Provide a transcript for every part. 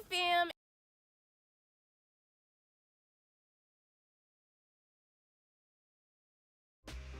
fam?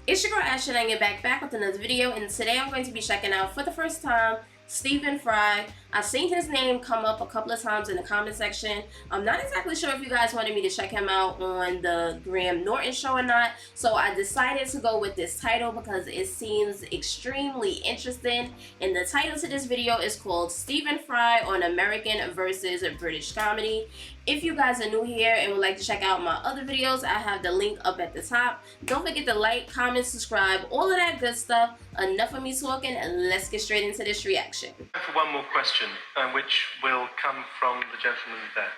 It's your girl Ashley and I get back with another video, and today I'm going to be checking out for the first time Stephen Fry. I've seen his name come up a couple of times in the comment section. I'm not exactly sure if you guys wanted me to check him out on the Graham Norton show or not, so I decided to go with this title because it seems extremely interesting. And the title to this video is called Stephen Fry on American versus British Comedy. If you guys are new here and would like to check out my other videos, I have the link up at the top. Don't forget to like, comment, subscribe, all of that good stuff. Enough of me talking, and let's get straight into this reaction. For one more question, which will come from the gentleman there.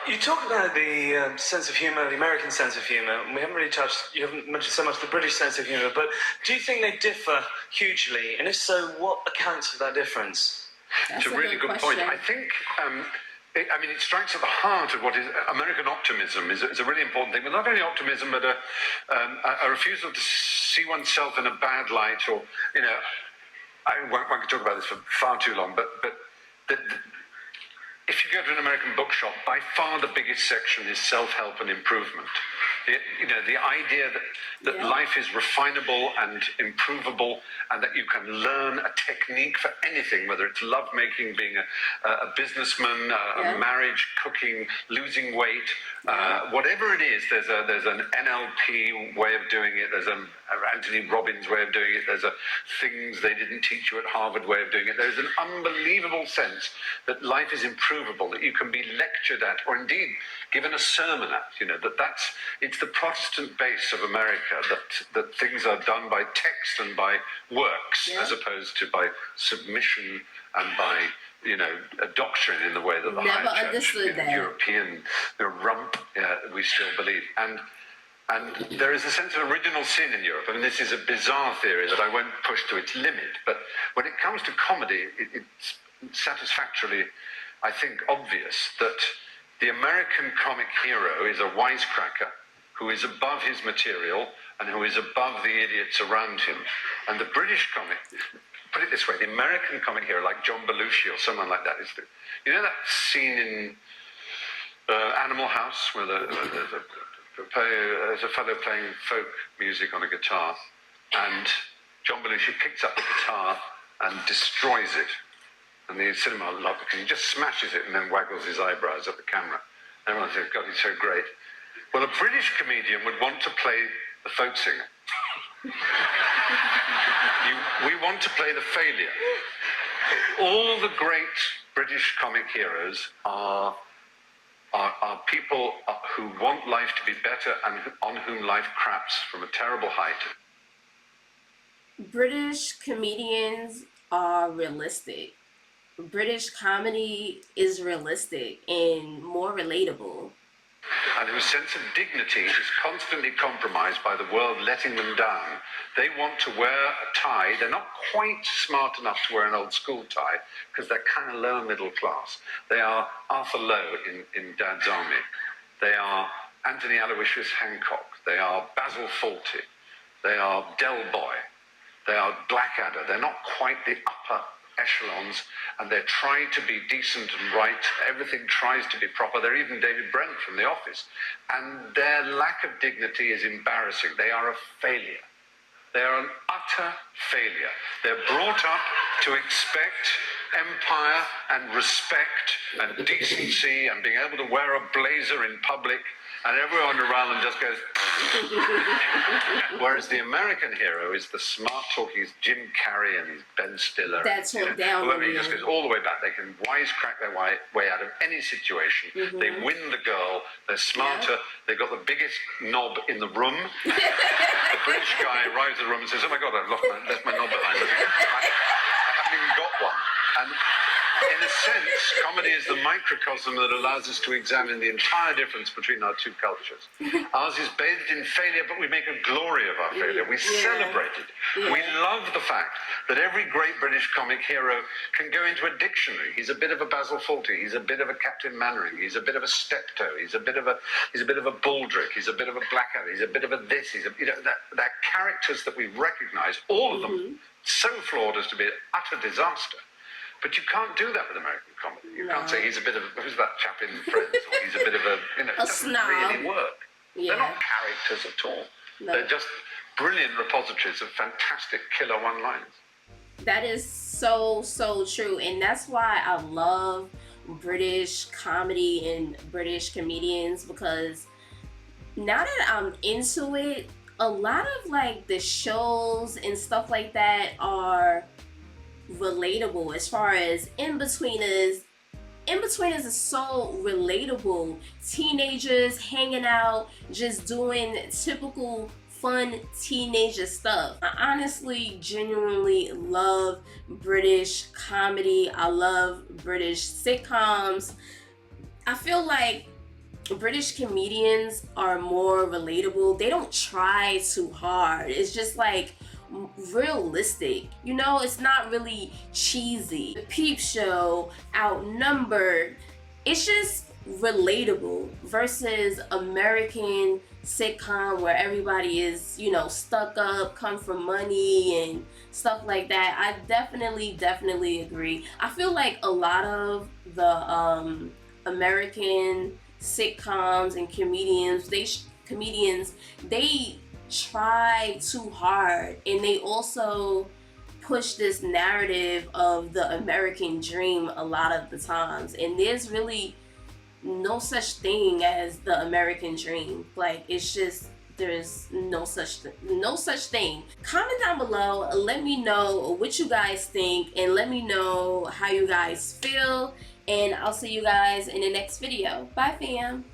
You talk about the sense of humour, the American sense of humour, and we haven't really you haven't mentioned so much the British sense of humour, but do you think they differ hugely? And if so, what accounts for that difference? It's a really good point. I think, it strikes at the heart of what is American optimism is a really important thing, but not only optimism, but a refusal to see oneself in a bad light, or, I could talk about this for far too long, but if you go to an American bookshop, by far the biggest section is self-help and improvement. The idea that life is refinable and improvable, and that you can learn a technique for anything, whether it's lovemaking, being a businessman, a marriage, cooking, losing weight, whatever it is. There's an NLP way of doing it. There's an Anthony Robbins way of doing it. There's a things they didn't teach you at Harvard way of doing it. There's an unbelievable sense that life is improvable, that you can be lectured at, or indeed given a sermon at. It's the Protestant base of America, that things are done by text and by works, as opposed to by submission and by a doctrine in the way that the high church, European rump, we still believe. And there is a sense of original sin in Europe. I mean, this is a bizarre theory that I won't push to its limit, but when it comes to comedy, it's satisfactorily, I think, obvious that the American comic hero is a wisecracker who is above his material and who is above the idiots around him. And the British comic, put it this way, the American comic hero, like John Belushi or someone like that, is that scene in Animal House where there's a fellow playing folk music on a guitar, and John Belushi picks up the guitar and destroys it. And the cinema love it, because he just smashes it and then waggles his eyebrows at the camera. Everyone says, God, he's so great. Well, a British comedian would want to play the folk singer. We want to play the failure. All the great British comic heroes are people who want life to be better and on whom life craps from a terrible height. British comedians are realistic. British comedy is realistic and more relatable. And whose sense of dignity is constantly compromised by the world letting them down. They want to wear a tie. They're not quite smart enough to wear an old school tie, because they're kind of lower middle class. They are Arthur Lowe in Dad's Army. They are Anthony Aloysius Hancock. They are Basil Fawlty. They are Del Boy. They are Blackadder. They're not quite the upper echelons, and they're trying to be decent and right. Everything tries to be proper. They're even David Brent from The Office. And their lack of dignity is embarrassing. They are a failure. They are an utter failure. They're brought up to expect empire and respect and decency and being able to wear a blazer in public, and everyone around them just goes. Whereas the American hero is the smart talking, he's Jim Carrey and he's Ben Stiller. That's him down. Whoever, he just goes all the way back. They can wisecrack their way out of any situation. They win the girl. They're smarter. They've got the biggest knob in the room. The British guy arrives in the room and says, "Oh my God, I've left my knob behind. I haven't even got one." And in a sense, comedy is the microcosm that allows us to examine the entire difference between our two cultures. Ours is bathed in failure, but we make a glory of our failure. We celebrate it. We love the fact that every great British comic hero can go into a dictionary. He's a bit of a Basil Fawlty. He's a bit of a Captain Mannering. He's a bit of a Steptoe. He's a bit of a Baldrick. He's a bit of a Blackadder. He's a bit of a this. That characters that we recognise, all of them, so flawed as to be an utter disaster. But you can't do that with American comedy. You can't No. say he's a bit of who's that chap in Friends, or he's a bit of a it doesn't snob. really work. Yeah. They're not characters at all. No. They're just brilliant repositories of fantastic killer one-liners. That is so true, and that's why I love British comedy and British comedians, because now that I'm into it, a lot of like the shows and stuff like that are relatable. As far as In-Betweeners is so relatable. Teenagers hanging out, just doing typical fun teenager stuff. I honestly genuinely love British comedy. I love British sitcoms. I feel like British comedians are more relatable. They don't try too hard. It's just like realistic, you know. It's not really cheesy. The Peep Show, Outnumbered, it's just relatable versus American sitcom where everybody is, you know, stuck up, come from money and stuff like that. I definitely agree. I feel like a lot of the American sitcoms and comedians, they try too hard, and they also push this narrative of the American dream a lot of the times, and there's really no such thing as the American dream. Like, it's just, there's no such thing. Comment down below, let me know what you guys think, and let me know how you guys feel, and I'll see you guys in the next video. Bye, fam.